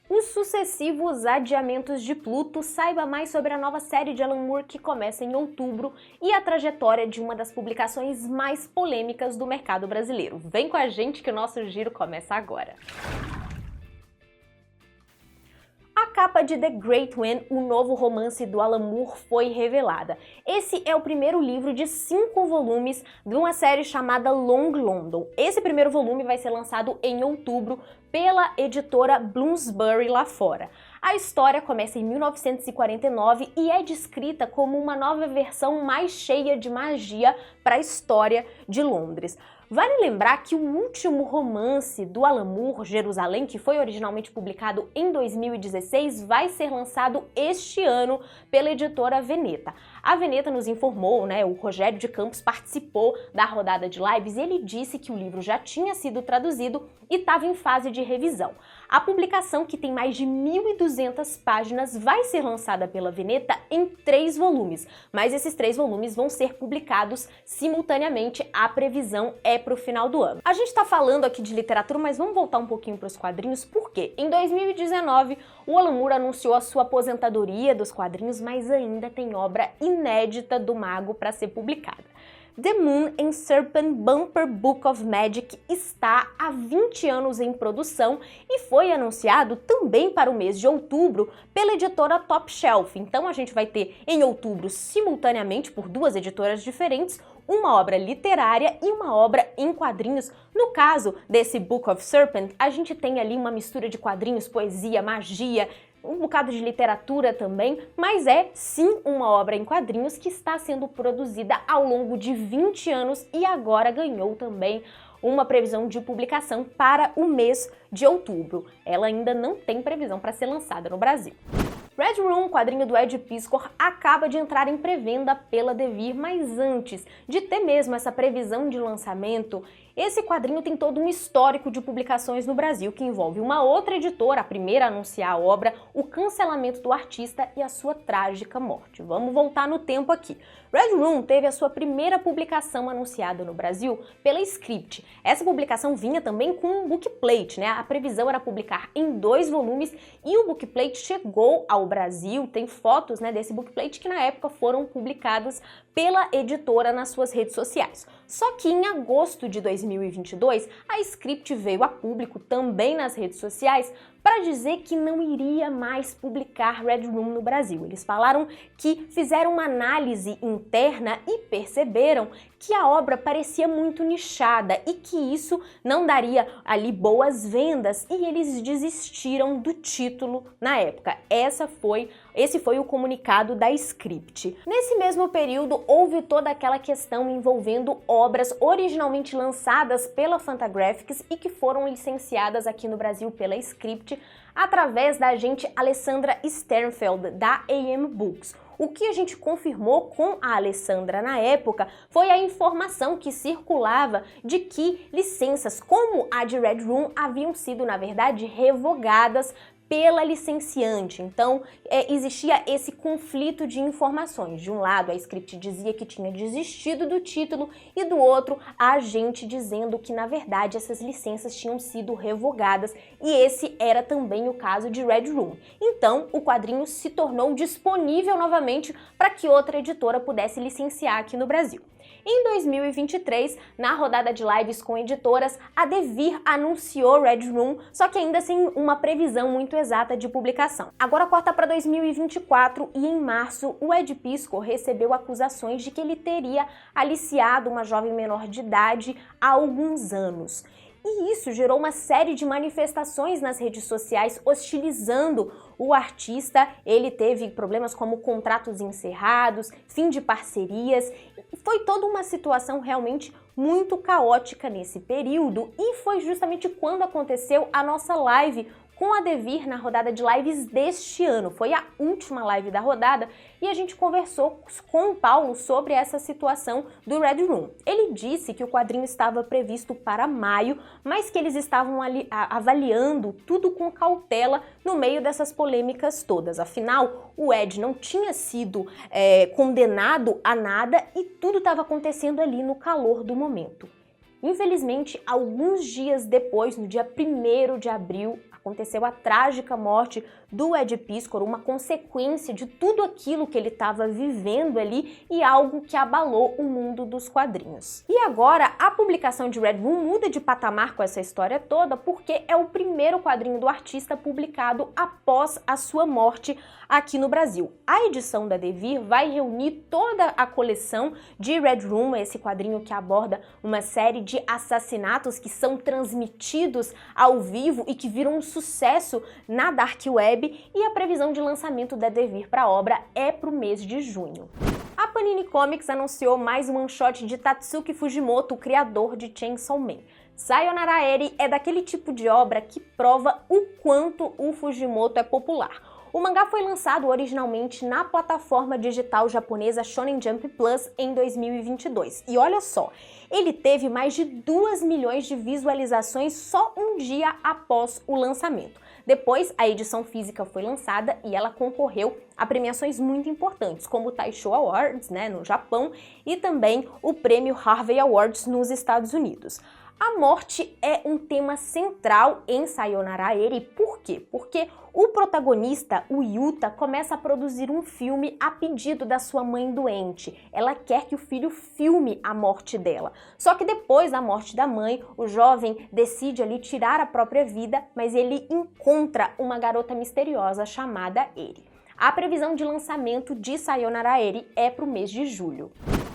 Os sucessivos adiamentos de Pluto, saiba mais sobre a nova série de Alan Moore que começa em outubro e a trajetória de uma das publicações mais polêmicas do mercado brasileiro. Vem com a gente que o nosso giro começa agora. A capa de The Great One, o novo romance do Alan Moore, foi revelada. Esse é o primeiro livro de 5 volumes de uma série chamada Long London. Esse primeiro volume vai ser lançado em outubro pela editora Bloomsbury lá fora. A história começa em 1949 e é descrita como uma nova versão mais cheia de magia para a história de Londres. Vale lembrar que o último romance do Alan Moore, Jerusalém, que foi originalmente publicado em 2016, vai ser lançado este ano pela editora Veneta. A Veneta nos informou, o Rogério de Campos participou da rodada de lives e ele disse que o livro já tinha sido traduzido e estava em fase de revisão. A publicação, que tem mais de 1.200 páginas, vai ser lançada pela Veneta em 3 volumes, mas esses 3 volumes vão ser publicados simultaneamente. A previsão é para o final do ano. A gente está falando aqui de literatura, mas vamos voltar um pouquinho para os quadrinhos, porque em 2019 o Alan Moore anunciou a sua aposentadoria dos quadrinhos, mas ainda tem obra inédita do mago para ser publicada. The Moon and Serpent Bumper Book of Magic está há 20 anos em produção e foi anunciado também para o mês de outubro pela editora Top Shelf. Então a gente vai ter em outubro, simultaneamente, por 2 editoras diferentes, uma obra literária e uma obra em quadrinhos. No caso desse Book of Serpent, a gente tem ali uma mistura de quadrinhos, poesia, magia, um bocado de literatura também, mas é sim uma obra em quadrinhos que está sendo produzida ao longo de 20 anos e agora ganhou também uma previsão de publicação para o mês de outubro. Ela ainda não tem previsão para ser lançada no Brasil. Red Room, quadrinho do Ed Piskor, acaba de entrar em pré-venda pela Devir, mas antes de ter mesmo essa previsão de lançamento, esse quadrinho tem todo um histórico de publicações no Brasil que envolve uma outra editora, a primeira a anunciar a obra, o cancelamento do artista e a sua trágica morte. Vamos voltar no tempo aqui. Red Room teve a sua primeira publicação anunciada no Brasil pela Script. Essa publicação vinha também com um bookplate, A previsão era publicar em 2 volumes e o bookplate chegou ao Brasil. Tem fotos, desse bookplate que na época foram publicadas pela editora nas suas redes sociais. Só que em agosto de 2022, a Script veio a público também nas redes sociais para dizer que não iria mais publicar Red Room no Brasil. Eles falaram que fizeram uma análise interna e perceberam que a obra parecia muito nichada e que isso não daria ali boas vendas e eles desistiram do título na época. Esse foi o comunicado da Script. Nesse mesmo período, houve toda aquela questão envolvendo obras originalmente lançadas pela Fantagraphics e que foram licenciadas aqui no Brasil pela Script através da agente Alessandra Sternfeld, da AM Books. O que a gente confirmou com a Alessandra na época foi a informação que circulava de que licenças como a de Red Room haviam sido, na verdade, revogadas pela licenciante. Então, existia esse conflito de informações. De um lado, a Script dizia que tinha desistido do título e do outro, a agente dizendo que, na verdade, essas licenças tinham sido revogadas e esse era também o caso de Red Room. Então, o quadrinho se tornou disponível novamente para que outra editora pudesse licenciar aqui no Brasil. Em 2023, na rodada de lives com editoras, a Devir anunciou Red Room, só que ainda sem uma previsão muito exata de publicação. Agora corta para 2024 e em março o Ed Piskor recebeu acusações de que ele teria aliciado uma jovem menor de idade há alguns anos. E isso gerou uma série de manifestações nas redes sociais hostilizando o artista. Ele teve problemas como contratos encerrados, fim de parcerias. Foi toda uma situação realmente muito caótica nesse período e foi justamente quando aconteceu a nossa live com a Devir na rodada de lives deste ano. Foi a última live da rodada e a gente conversou com o Paulo sobre essa situação do Red Room. Ele disse que o quadrinho estava previsto para maio, mas que eles estavam avaliando tudo com cautela no meio dessas polêmicas todas. Afinal, o Ed não tinha sido condenado a nada e tudo estava acontecendo ali no calor do momento. Infelizmente, alguns dias depois, no dia 1º de abril, Aconteceu a trágica morte do Ed Piscor, uma consequência de tudo aquilo que ele estava vivendo ali e algo que abalou o mundo dos quadrinhos. E agora, a publicação de Red Room muda de patamar com essa história toda porque é o primeiro quadrinho do artista publicado após a sua morte aqui no Brasil. A edição da Devir vai reunir toda a coleção de Red Room, esse quadrinho que aborda uma série de assassinatos que são transmitidos ao vivo e que viram um sucesso na Dark Web, e a previsão de lançamento da Devir para a obra é para o mês de junho. A Panini Comics anunciou mais um one-shot de Tatsuki Fujimoto, o criador de Chainsaw Man. Sayonara Eri é daquele tipo de obra que prova o quanto o Fujimoto é popular. O mangá foi lançado originalmente na plataforma digital japonesa Shonen Jump Plus em 2022. E olha só, ele teve mais de 2 milhões de visualizações só um dia após o lançamento. Depois, a edição física foi lançada e ela concorreu a premiações muito importantes, como o Taisho Awards, no Japão, e também o prêmio Harvey Awards nos Estados Unidos. A morte é um tema central em Sayonara Eri. Por quê? Porque o protagonista, o Yuta, começa a produzir um filme a pedido da sua mãe doente. Ela quer que o filho filme a morte dela. Só que depois da morte da mãe, o jovem decide ali tirar a própria vida, mas ele encontra uma garota misteriosa chamada Eri. A previsão de lançamento de Sayonara Eri é para o mês de julho.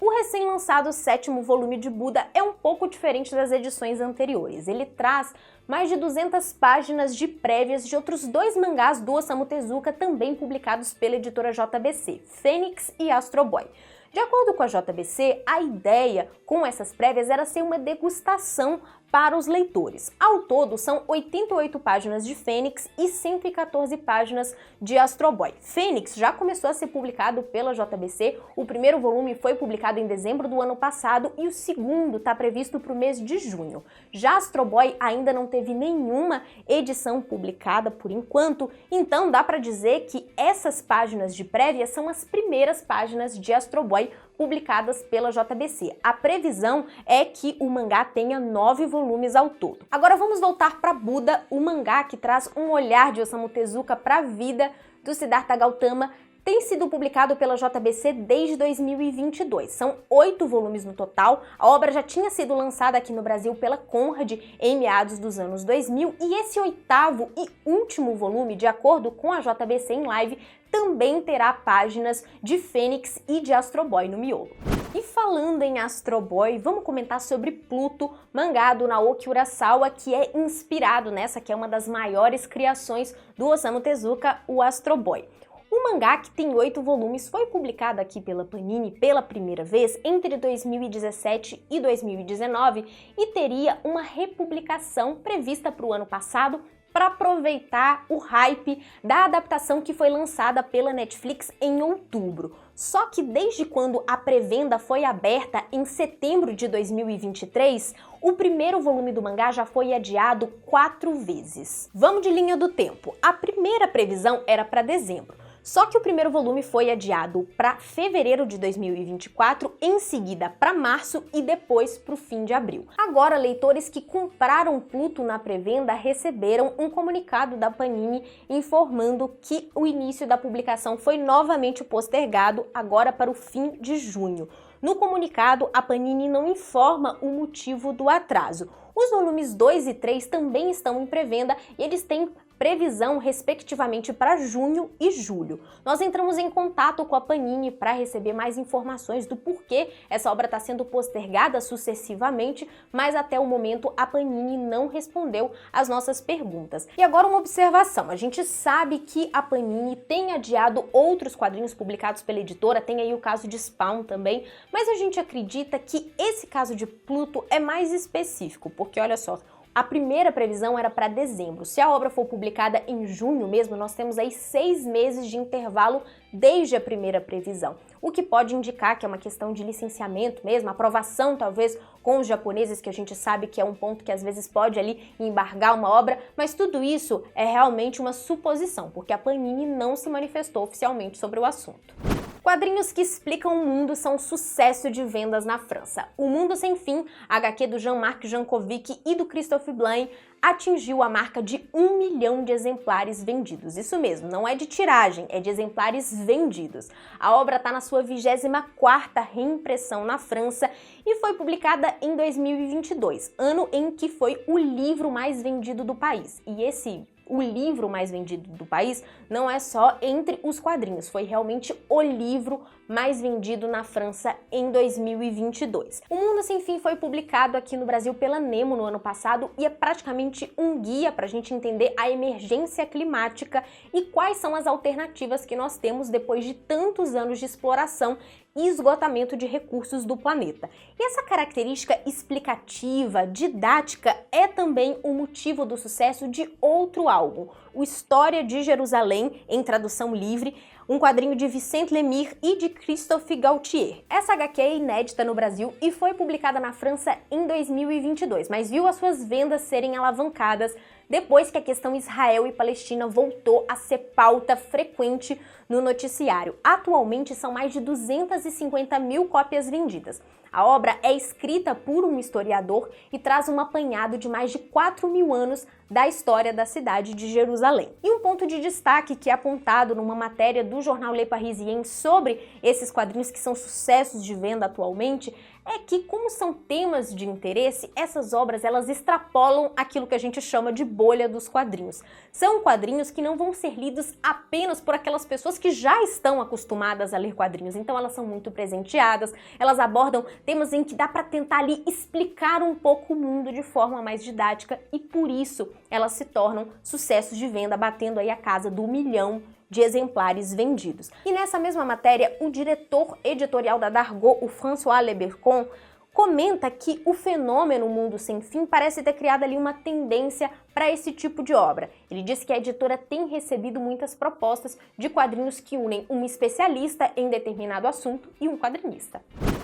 O recém-lançado 7º volume de Buda é um pouco diferente das edições anteriores. Ele traz mais de 200 páginas de prévias de outros 2 mangás do Osamu Tezuka, também publicados pela editora JBC, Fênix e Astro Boy. De acordo com a JBC, a ideia com essas prévias era ser uma degustação para os leitores. Ao todo, são 88 páginas de Fênix e 114 páginas de Astro Boy. Fênix já começou a ser publicado pela JBC, o primeiro volume foi publicado em dezembro do ano passado e o segundo está previsto para o mês de junho. Já Astro Boy ainda não teve nenhuma edição publicada por enquanto, então dá para dizer que essas páginas de prévia são as primeiras páginas de Astro Boy publicadas pela JBC. A previsão é que o mangá tenha 9 volumes ao todo. Agora vamos voltar para Buda, o mangá que traz um olhar de Osamu Tezuka para a vida do Siddhartha Gautama. Tem sido publicado pela JBC desde 2022. São 8 volumes no total. A obra já tinha sido lançada aqui no Brasil pela Conrad em meados dos anos 2000 e esse 8º e último volume, de acordo com a JBC em live, também terá páginas de Fênix e de Astro Boy no miolo. E falando em Astro Boy, vamos comentar sobre Pluto, mangá do Naoki Urasawa, que é inspirado nessa que é uma das maiores criações do Osamu Tezuka, o Astro Boy. O mangá, que tem 8 volumes, foi publicado aqui pela Panini pela primeira vez entre 2017 e 2019 e teria uma republicação prevista para o ano passado para aproveitar o hype da adaptação que foi lançada pela Netflix em outubro. Só que desde quando a pré-venda foi aberta em setembro de 2023, o primeiro volume do mangá já foi adiado 4 vezes. Vamos de linha do tempo. A primeira previsão era para dezembro. Só que o primeiro volume foi adiado para fevereiro de 2024, em seguida para março e depois para o fim de abril. Agora, leitores que compraram Pluto na pré-venda receberam um comunicado da Panini informando que o início da publicação foi novamente postergado agora para o fim de junho. No comunicado, a Panini não informa o motivo do atraso. Os volumes 2 e 3 também estão em pré-venda e eles têm previsão respectivamente para junho e julho. Nós entramos em contato com a Panini para receber mais informações do porquê essa obra está sendo postergada sucessivamente, mas até o momento a Panini não respondeu às nossas perguntas. E agora uma observação, a gente sabe que a Panini tem adiado outros quadrinhos publicados pela editora, tem aí o caso de Spawn também, mas a gente acredita que esse caso de Pluto é mais específico, porque olha só, a primeira previsão era para dezembro. Se a obra for publicada em junho mesmo, nós temos aí 6 meses de intervalo desde a primeira previsão, o que pode indicar que é uma questão de licenciamento mesmo, aprovação talvez com os japoneses, que a gente sabe que é um ponto que às vezes pode ali embargar uma obra, mas tudo isso é realmente uma suposição, porque a Panini não se manifestou oficialmente sobre o assunto. Quadrinhos que explicam o mundo são sucesso de vendas na França. O Mundo Sem Fim, HQ do Jean-Marc Jankovic e do Christophe Blain, atingiu a marca de 1 milhão de exemplares vendidos. Isso mesmo, não é de tiragem, é de exemplares vendidos. A obra está na sua 24ª reimpressão na França e foi publicada em 2022, ano em que foi o livro mais vendido do país. E o livro mais vendido do país não é só entre os quadrinhos, foi realmente o livro mais vendido na França em 2022. O Mundo Sem Fim foi publicado aqui no Brasil pela Nemo no ano passado e é praticamente um guia para a gente entender a emergência climática e quais são as alternativas que nós temos depois de tantos anos de exploração e esgotamento de recursos do planeta. E essa característica explicativa, didática, é também o motivo do sucesso de outro álbum, o História de Jerusalém, em tradução livre, um quadrinho de Vicente Lemire e de Christophe Gautier. Essa HQ é inédita no Brasil e foi publicada na França em 2022, mas viu as suas vendas serem alavancadas depois que a questão Israel e Palestina voltou a ser pauta frequente no noticiário. Atualmente são mais de 250 mil cópias vendidas. A obra é escrita por um historiador e traz um apanhado de mais de 4 mil anos da história da cidade de Jerusalém. E um ponto de destaque que é apontado numa matéria do jornal Le Parisien sobre esses quadrinhos que são sucessos de venda atualmente é que, como são temas de interesse, essas obras elas extrapolam aquilo que a gente chama de bolha dos quadrinhos. São quadrinhos que não vão ser lidos apenas por aquelas pessoas que já estão acostumadas a ler quadrinhos, então elas são muito presenteadas, elas abordam temas em que dá para tentar ali explicar um pouco o mundo de forma mais didática e por isso elas se tornam sucessos de venda, batendo aí a casa do 1 milhão de exemplares vendidos. E nessa mesma matéria, o diretor editorial da Dargaud, o François Lebercon, comenta que o fenômeno Mundo Sem Fim parece ter criado ali uma tendência para esse tipo de obra. Ele disse que a editora tem recebido muitas propostas de quadrinhos que unem um especialista em determinado assunto e um quadrinista.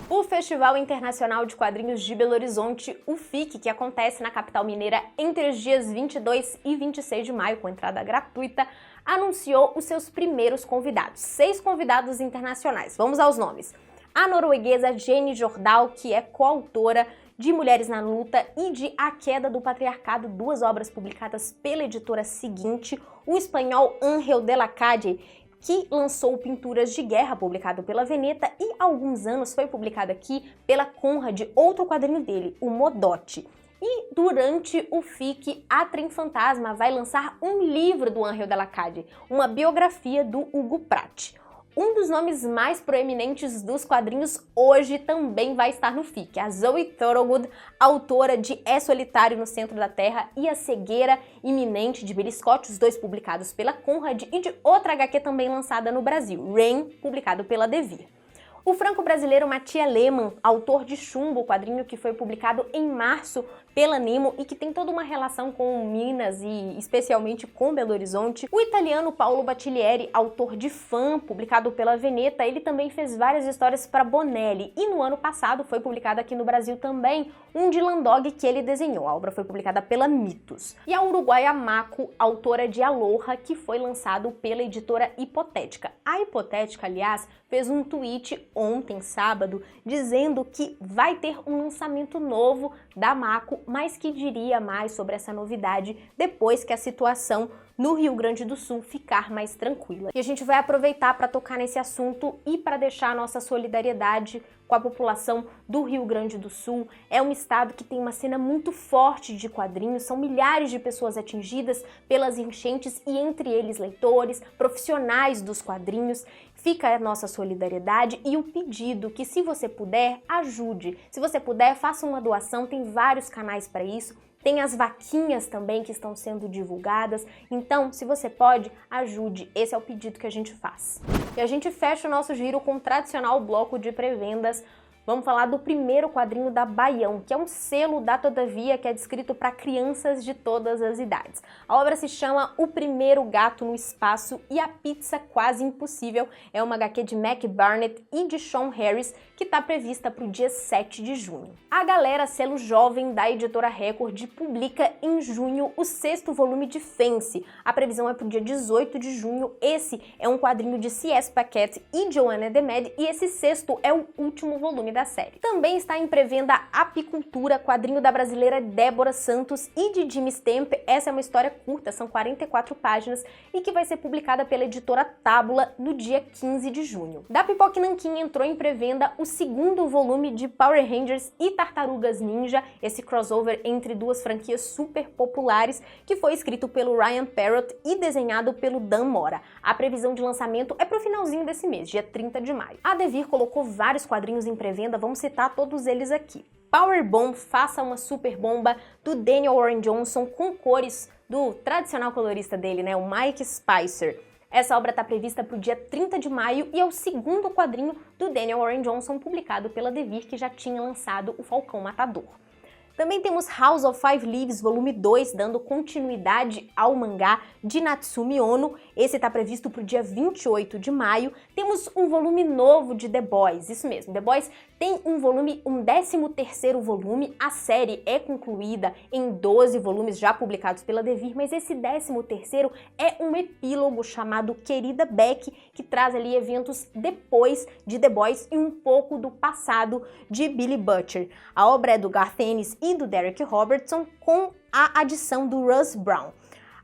O Festival Internacional de Quadrinhos de Belo Horizonte, o FIC, que acontece na capital mineira entre os dias 22 e 26 de maio, com entrada gratuita, anunciou os seus primeiros convidados, 6 convidados internacionais. Vamos aos nomes. A norueguesa Jenny Jordal, que é coautora de Mulheres na Luta e de A Queda do Patriarcado, 2 obras publicadas pela editora Seguinte. O espanhol Ángel de la Calle, que lançou Pinturas de Guerra, publicado pela Veneta, e há alguns anos foi publicado aqui pela Conrad, outro quadrinho dele, o Modote. E durante o FIC, a Trem Fantasma vai lançar um livro do Ángel de la Calle, uma biografia do Hugo Pratt. Um dos nomes mais proeminentes dos quadrinhos hoje também vai estar no FIC, a Zoe Thorogood, autora de É Solitário no Centro da Terra e A Cegueira Iminente, de Billy Scott, os 2 publicados pela Conrad, e de outra HQ também lançada no Brasil, Rain, publicado pela Devir. O franco-brasileiro Mathias Lehmann, autor de Chumbo, quadrinho que foi publicado em março pela Nemo e que tem toda uma relação com Minas e especialmente com Belo Horizonte. O italiano Paolo Battiglieri, autor de Fã, publicado pela Veneta, ele também fez várias histórias para Bonelli e no ano passado foi publicado aqui no Brasil também um Dylan Dog que ele desenhou. A obra foi publicada pela Mitos. E a uruguaia Mako, autora de Aloha, que foi lançado pela editora Hipotética. A Hipotética, aliás, fez um tweet ontem, sábado, dizendo que vai ter um lançamento novo da Mako, mas que diria mais sobre essa novidade depois que a situação no Rio Grande do Sul ficar mais tranquila. E a gente vai aproveitar para tocar nesse assunto e para deixar a nossa solidariedade com a população do Rio Grande do Sul. É um estado que tem uma cena muito forte de quadrinhos, são milhares de pessoas atingidas pelas enchentes e entre eles leitores, profissionais dos quadrinhos. Fica a nossa solidariedade e o pedido que, se você puder, ajude. Se você puder, faça uma doação, tem vários canais para isso. Tem as vaquinhas também que estão sendo divulgadas, então se você pode, ajude, esse é o pedido que a gente faz. E a gente fecha o nosso giro com o tradicional bloco de pré-vendas. Vamos falar do primeiro quadrinho da Baião, que é um selo da Todavia que é descrito para crianças de todas as idades. A obra se chama O Primeiro Gato no Espaço e a Pizza Quase Impossível. É uma HQ de Mac Barnett e de Sean Harris, que está prevista para o dia 7 de junho. A Galera, selo jovem da editora Record, publica em junho o 6º volume de Fence. A previsão é para o dia 18 de junho. Esse é um quadrinho de C.S. Paquette e Joanna Demed, e esse 6º é o último volume da série. Também está em pré-venda Apicultura, quadrinho da brasileira Débora Santos e de Jimmy Stamp. Essa é uma história curta, são 44 páginas e que vai ser publicada pela editora Tábula no dia 15 de junho. Da Pipoca Nanquim entrou em pré-venda o 2º volume de Power Rangers e Tartarugas Ninja, esse crossover entre duas franquias super populares, que foi escrito pelo Ryan Parrott e desenhado pelo Dan Mora. A previsão de lançamento é para o finalzinho desse mês, dia 30 de maio. A Devir colocou vários quadrinhos em pré-venda, vamos citar todos eles aqui. Power Bomb, Faça uma Super Bomba, do Daniel Warren Johnson, com cores do tradicional colorista dele, né, o Mike Spicer. Essa obra está prevista para o dia 30 de maio e é o 2º quadrinho do Daniel Warren Johnson, publicado pela Devir, que já tinha lançado O Falcão Matador. Também temos House of Five Leaves, volume 2, dando continuidade ao mangá de Natsumi Ono. Esse está previsto para o dia 28 de maio. Temos um volume novo de The Boys, isso mesmo, The Boys tem um volume, um 13º volume. A série é concluída em 12 volumes já publicados pela Devir, mas esse 13º é um epílogo chamado Querida Beck, que traz ali eventos depois de The Boys e um pouco do passado de Billy Butcher. A obra é do Garth Ennis e do Derek Robertson, com a adição do Russ Brown.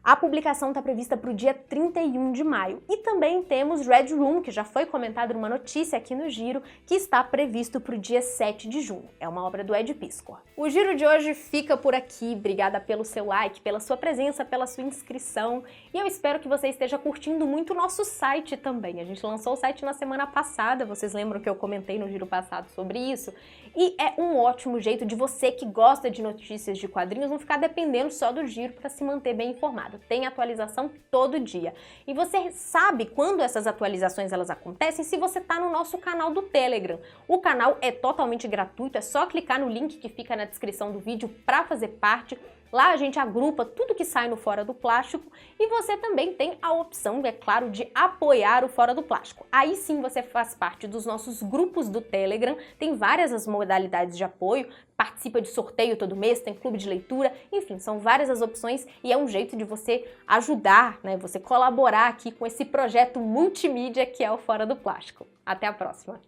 A publicação está prevista para o dia 31 de maio. E também temos Red Room, que já foi comentado numa notícia aqui no Giro, que está previsto para o dia 7 de junho. É uma obra do Ed Piskor. O Giro de hoje fica por aqui. Obrigada pelo seu like, pela sua presença, pela sua inscrição. E eu espero que você esteja curtindo muito o nosso site também. A gente lançou o site na semana passada, vocês lembram que eu comentei no Giro passado sobre isso? E é um ótimo jeito de você que gosta de notícias de quadrinhos não ficar dependendo só do Giro para se manter bem informado. Tem atualização todo dia. E você sabe quando essas atualizações elas acontecem se você está no nosso canal do Telegram. O canal é totalmente gratuito, é só clicar no link que fica na descrição do vídeo para fazer parte. Lá a gente agrupa tudo que sai no Fora do Plástico e você também tem a opção, é claro, de apoiar o Fora do Plástico. Aí sim você faz parte dos nossos grupos do Telegram, tem várias as modalidades de apoio, participa de sorteio todo mês, tem clube de leitura, enfim, são várias as opções e é um jeito de você ajudar, né, você colaborar aqui com esse projeto multimídia que é o Fora do Plástico. Até a próxima!